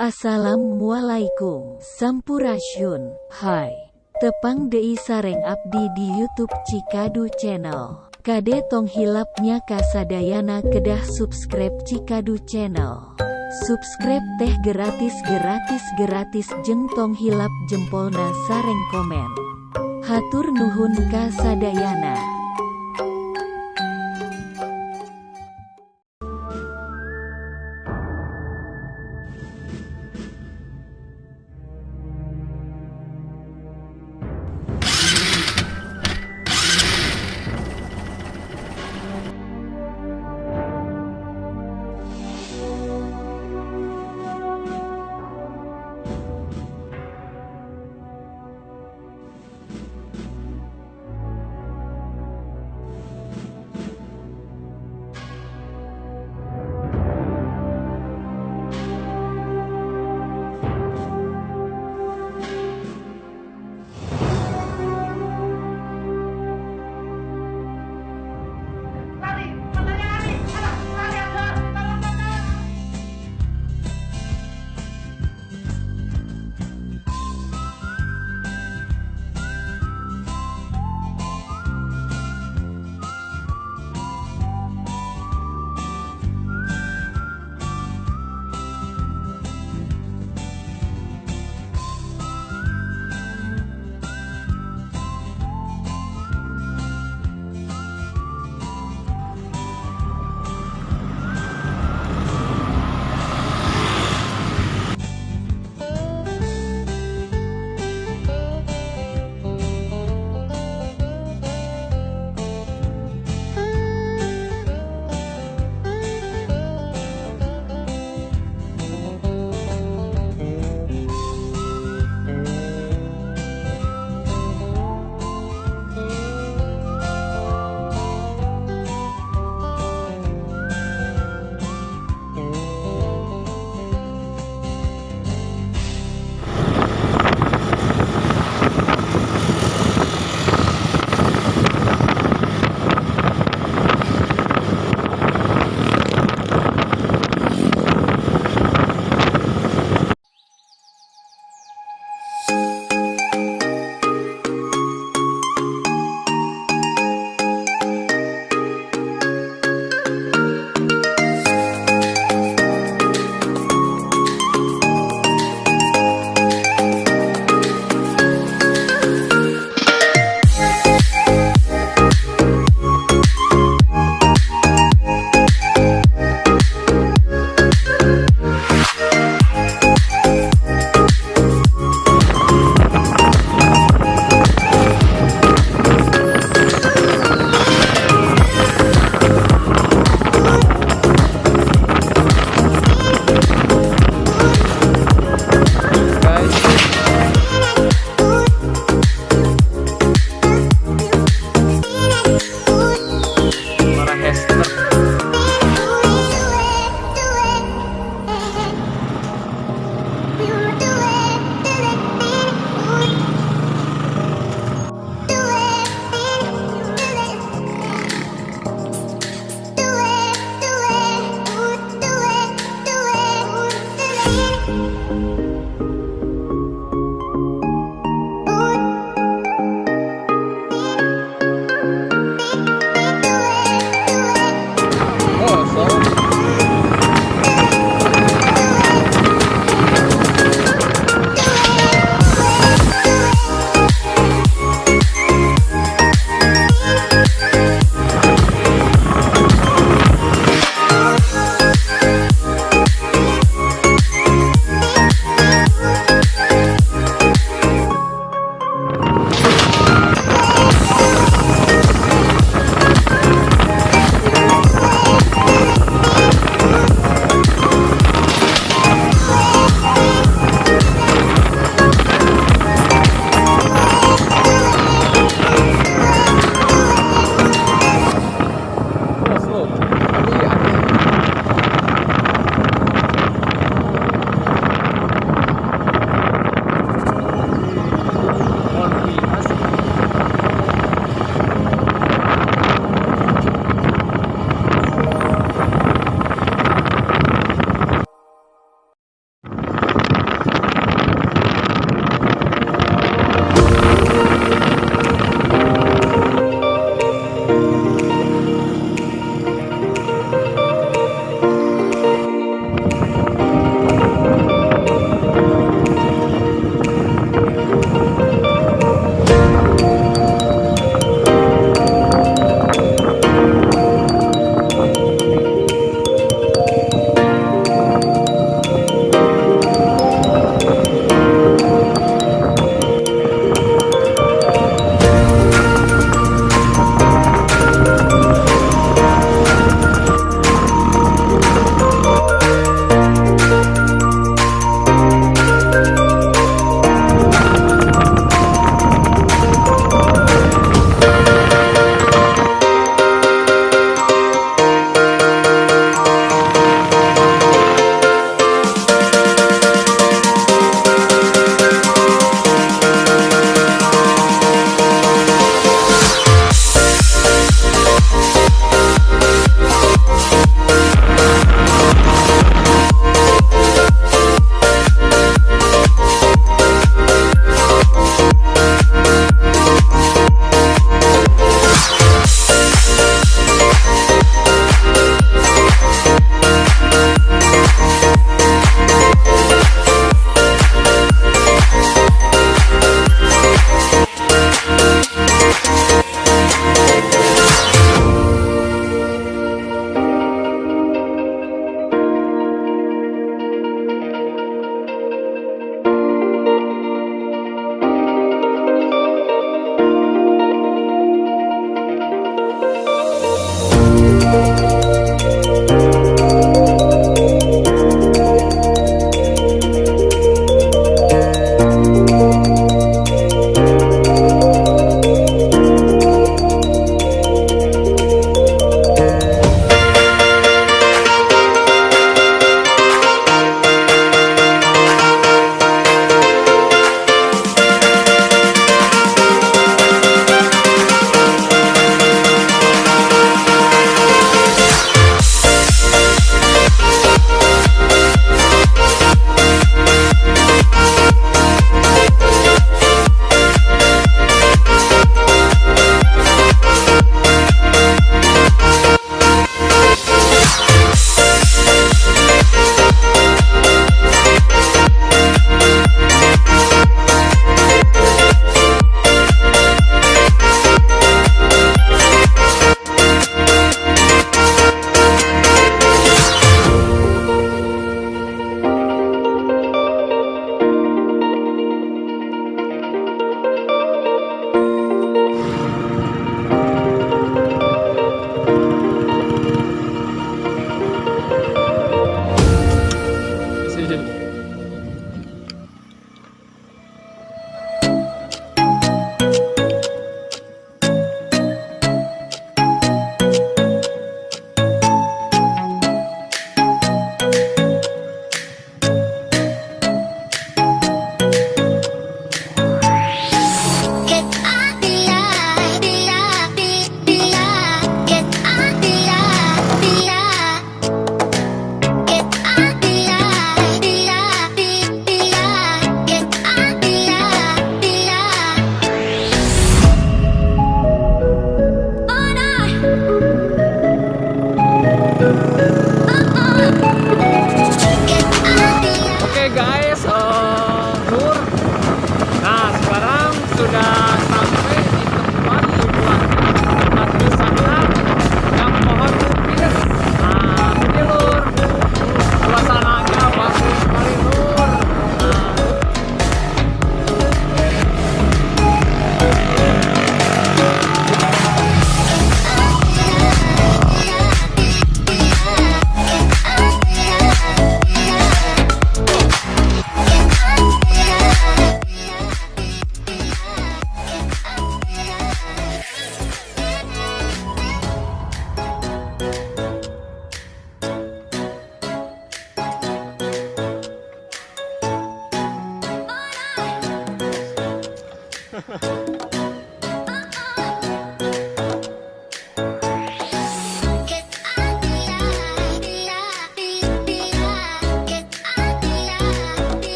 Assalamualaikum Sampurasyun. Hai, tepang deui sareng abdi di YouTube Cikadu Channel. Kade tong hilapnya kasadayana kedah subscribe Cikadu Channel. Subscribe teh gratis jeng tong hilap jempolna sareng komen. Hatur nuhun kasadayana.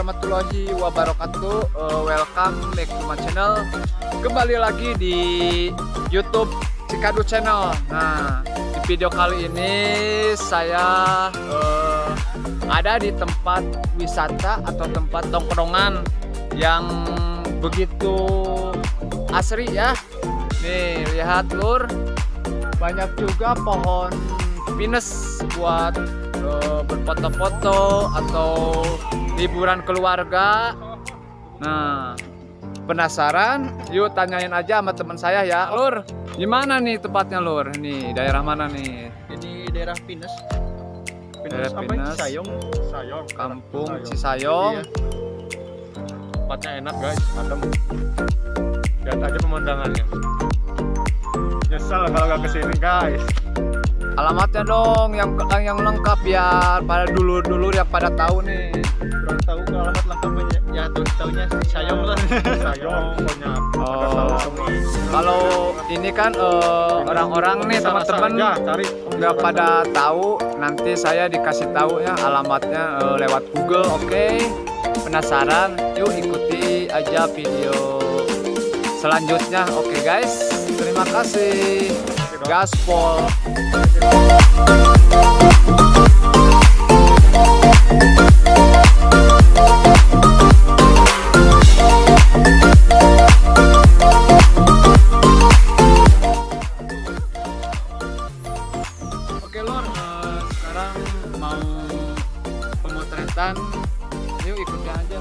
warahmatullahi wabarakatuh. Welcome back to my channel. Kembali lagi di YouTube Jika channel. Nah, di video kali ini saya ada di tempat wisata atau tempat tongkrongan yang begitu asri ya. Nih, lihat lur, banyak juga pohon pinus buat berfoto-foto atau liburan keluarga. Nah, penasaran? Yuk tanyain aja sama teman saya ya, lur. Gimana nih tempatnya, lur? Nih daerah mana nih? Ini daerah Pinus. Daerah apa? Pinus. Cisayong. Kampung Cisayong. Iya. Tempatnya enak guys, adem. Lihat aja pemandangannya. Nyesel kalau nggak kesini guys. Alamatnya dong yang lengkap biar pada dulu yang pada tahu nih. Kurang tahu ke alamat lengkapnya. Ya tahunya Cisayong lah. Cisayong punya. Kalau ini kan orang-orang nih teman-teman nggak pada tahu, nanti saya dikasih tahu ya alamatnya lewat Google. Oke. Penasaran? Yuk ikuti aja video selanjutnya. Oke guys, terima kasih. Gaspol. Oke lor, sekarang mau pemotretan. Yuk ikutin aja.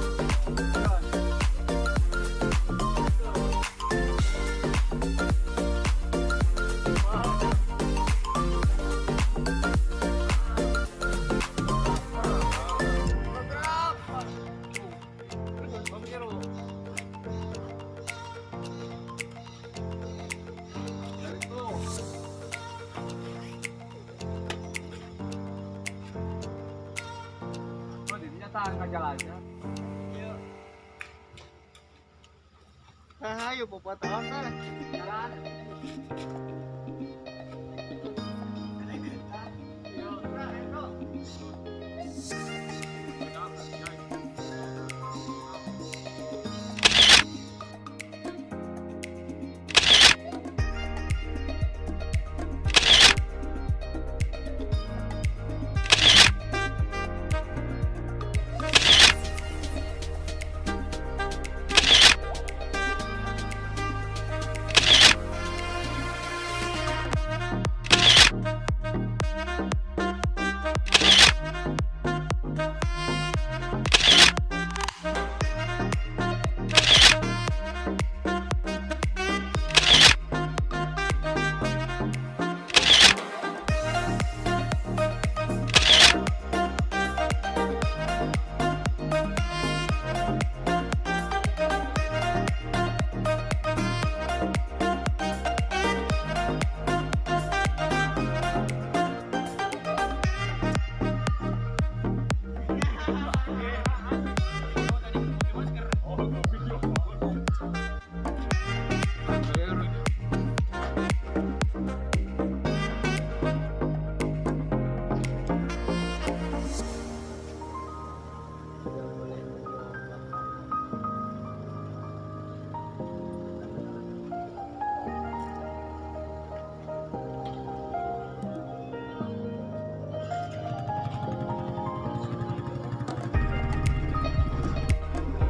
Tahan jalannya. Ayo bapak tahan lah. Jalan.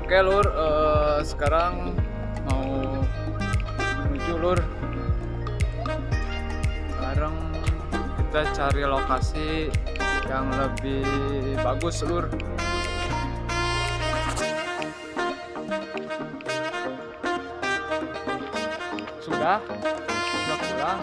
Oke lur, sekarang mau menuju lur. Sekarang kita cari lokasi yang lebih bagus lur. Sudah pulang.